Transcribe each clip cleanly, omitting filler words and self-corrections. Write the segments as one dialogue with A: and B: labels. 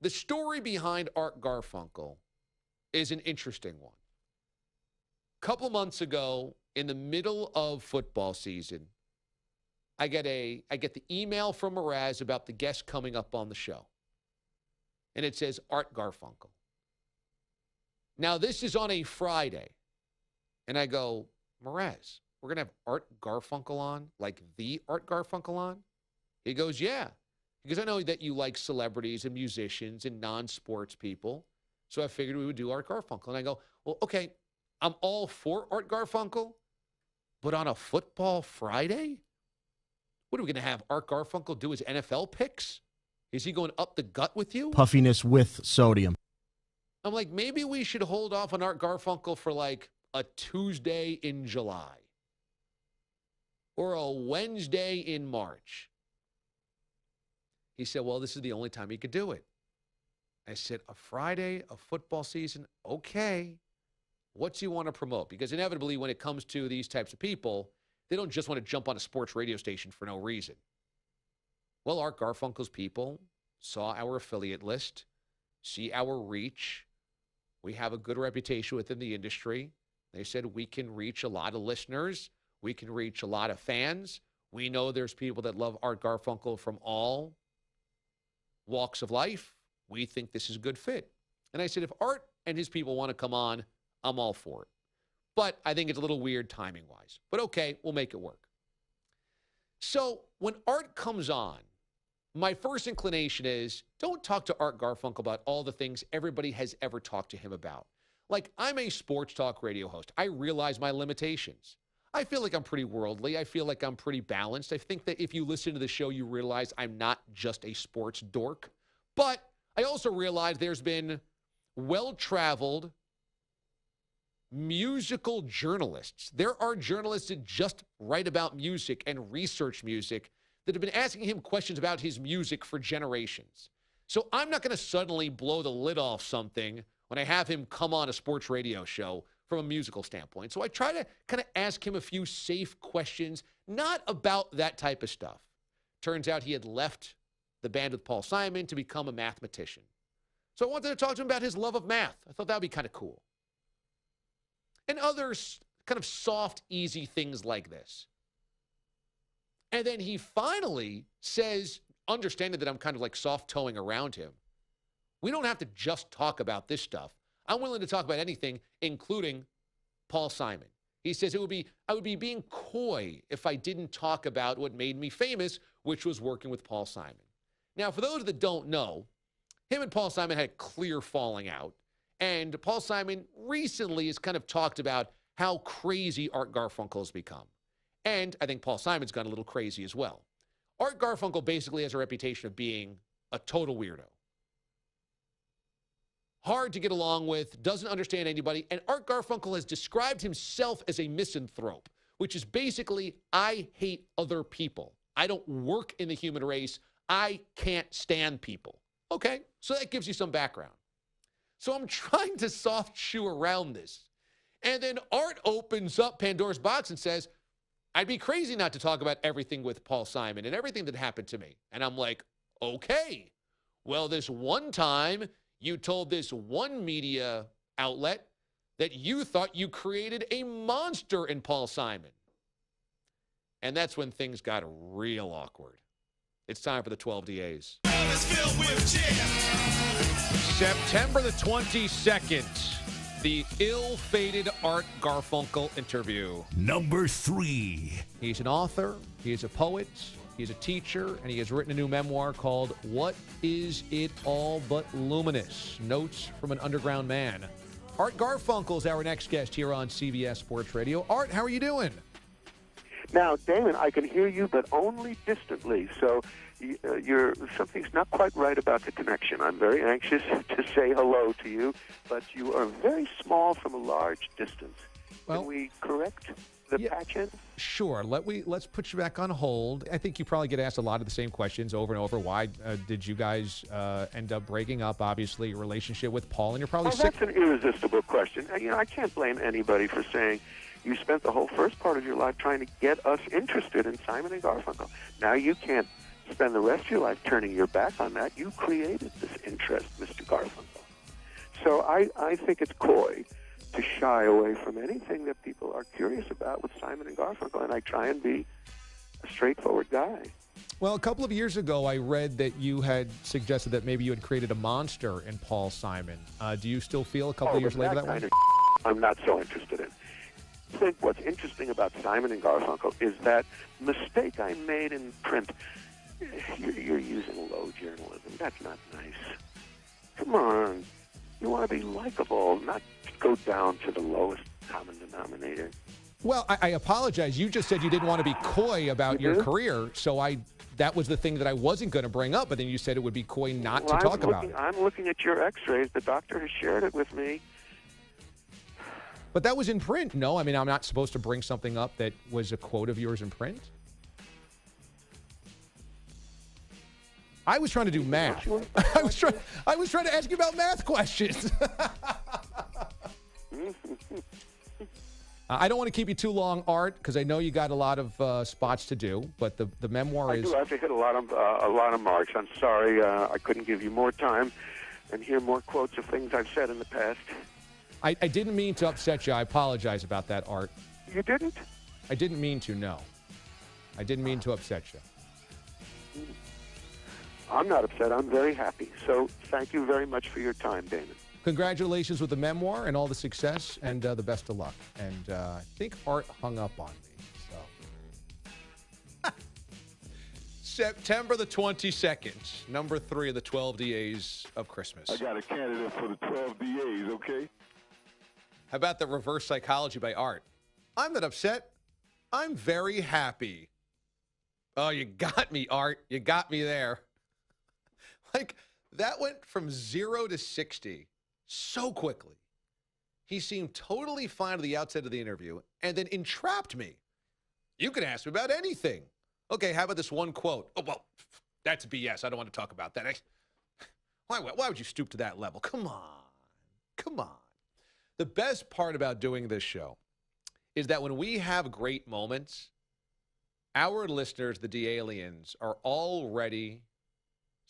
A: The story behind Art Garfunkel is an interesting one. A couple months ago, in the middle of football season, I get the email from Mraz about the guest coming up on the show. And it says Art Garfunkel. Now, this is on a Friday. And I go, Mraz, we're going to have Art Garfunkel on? Like the Art Garfunkel on? He goes, yeah. Because I know that you like celebrities and musicians and non-sports people. So I figured we would do Art Garfunkel. And I go, well, okay, I'm all for Art Garfunkel, but on a football Friday? What are we going to have Art Garfunkel do his NFL picks? Is he going up the gut with you?
B: Puffiness with sodium.
A: I'm like, maybe we should hold off on Art Garfunkel for like a Tuesday in July or a Wednesday in March. He said, well, this is the only time he could do it. I said, a Friday, a football season, okay. What's he want to promote? Because inevitably, when it comes to these types of people, they don't just want to jump on a sports radio station for no reason. Well, Art Garfunkel's people saw our affiliate list, see our reach. We have a good reputation within the industry. They said we can reach a lot of listeners. We can reach a lot of fans. We know there's people that love Art Garfunkel from all walks of life. We think this is a good fit. And I said, if Art and his people want to come on, I'm all for it. But I think it's a little weird timing-wise. But okay, we'll make it work. So when Art comes on, my first inclination is don't talk to Art Garfunkel about all the things everybody has ever talked to him about. Like, I'm a sports talk radio host. I realize my limitations. I feel like I'm pretty worldly. I feel like I'm pretty balanced. I think that if you listen to the show, you realize I'm not just a sports dork. But I also realize there's been well-traveled musical journalists. There are journalists that just write about music and research music that have been asking him questions about his music for generations. So I'm not going to suddenly blow the lid off something when I have him come on a sports radio show from a musical standpoint. So I try to kind of ask him a few safe questions, not about that type of stuff. Turns out he had left the band with Paul Simon to become a mathematician. So I wanted to talk to him about his love of math. I thought that would be kind of cool. And other kind of soft, easy things like this. And then he finally says, understanding that I'm kind of like soft-toeing around him, we don't have to just talk about this stuff. I'm willing to talk about anything, including Paul Simon. He says I would be being coy if I didn't talk about what made me famous, which was working with Paul Simon. Now, for those that don't know, him and Paul Simon had a clear falling out. And Paul Simon recently has kind of talked about how crazy Art Garfunkel has become. And I think Paul Simon's gone a little crazy as well. Art Garfunkel basically has a reputation of being a total weirdo. Hard to get along with, doesn't understand anybody. And Art Garfunkel has described himself as a misanthrope, which is basically, I hate other people. I don't work in the human race. I can't stand people. Okay, so that gives you some background. So I'm trying to soft shoe around this. And then Art opens up Pandora's box and says, I'd be crazy not to talk about everything with Paul Simon and everything that happened to me. And I'm like, okay. Well, this one time you told this one media outlet that you thought you created a monster in Paul Simon. And that's when things got real awkward. It's time for the 12 DAs. September the 22nd, the ill-fated Art Garfunkel interview.
C: Number 3.
A: He's an author, he is a poet, he's a teacher, and he has written a new memoir called What Is It All But Luminous? Notes from an Underground Man. Art Garfunkel is our next guest here on CBS Sports Radio. Art, how are you doing?
D: Now, Damon, I can hear you, but only distantly, so something's not quite right about the connection. I'm very anxious to say hello to you, but you are very small from a large distance.
A: Well,
D: can we correct the patch in?
A: Sure. Let's put you back on hold. I think you probably get asked a lot of the same questions over and over. Why did you guys end up breaking up? Obviously, your relationship with Paul, and you're probably sick.
D: That's an irresistible question. I can't blame anybody for saying you spent the whole first part of your life trying to get us interested in Simon and Garfunkel. Now you can't spend the rest of your life turning your back on that. You created this interest. interest, Mr. Garfunkel. So I think it's coy to shy away from anything that people are curious about with Simon and Garfunkel, and I try and be a straightforward guy.
A: Well, a couple of years ago, I read that you had suggested that maybe you had created a monster in Paul Simon. Do you still feel a couple of years later that way?
D: I'm not so interested in. I think what's interesting about Simon and Garfunkel is that mistake I made in print. You're using low journalism. That's not nice. Come on. You want to be likable, not go down to the lowest common denominator.
A: Well, I apologize. You just said you didn't want to be coy about your career, so that was the thing that I wasn't going to bring up, but then you said it would be coy not to talk about it.
D: I'm looking at your x-rays. The doctor has shared it with me.
A: But that was in print. No, I mean, I'm not supposed to bring something up that was a quote of yours in print. I was trying to do math. I was trying to ask you about math questions. I don't want to keep you too long, Art, because I know you got a lot of spots to do. But the memoir is.
D: I do have to hit a lot of marks. I'm sorry, I couldn't give you more time and hear more quotes of things I've said in the past.
A: I didn't mean to upset you. I apologize about that, Art.
D: You didn't?
A: I didn't mean to. No, I didn't mean to upset you.
D: I'm not upset. I'm very happy. So thank you very much for your time, Damon.
A: Congratulations with the memoir and all the success and the best of luck. And I think Art hung up on me. So. September the 22nd, number 3 of the 12 DAs of Christmas.
C: I got a candidate for the 12 DAs, okay?
A: How about the reverse psychology by Art? I'm not upset. I'm very happy. Oh, you got me, Art. You got me there. Like, that went from 0 to 60 so quickly. He seemed totally fine at the outset of the interview and then entrapped me. You can ask me about anything. Okay, how about this one quote? Oh, well, that's BS. I don't want to talk about that. Why would you stoop to that level? Come on. Come on. The best part about doing this show is that when we have great moments, our listeners, the D-Aliens, are already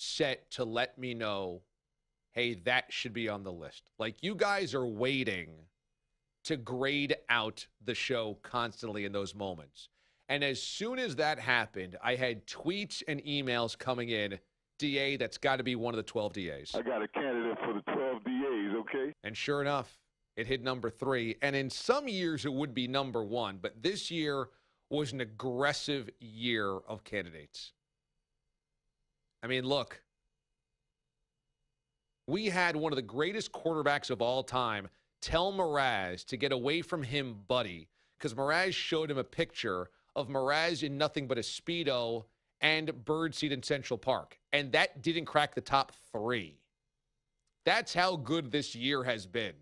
A: set to let me know, hey, that should be on the list. Like, you guys are waiting to grade out the show constantly in those moments. And as soon as that happened, I had tweets and emails coming in, DA, that's got to be one of the 12 DAs.
C: I got a candidate for the 12 DAs, okay?
A: And sure enough, it hit number 3. And in some years, it would be number 1. But this year was an aggressive year of candidates. I mean, look, we had one of the greatest quarterbacks of all time tell Mraz to get away from him, buddy, because Mraz showed him a picture of Mraz in nothing but a Speedo and birdseed in Central Park. And that didn't crack the top 3. That's how good this year has been.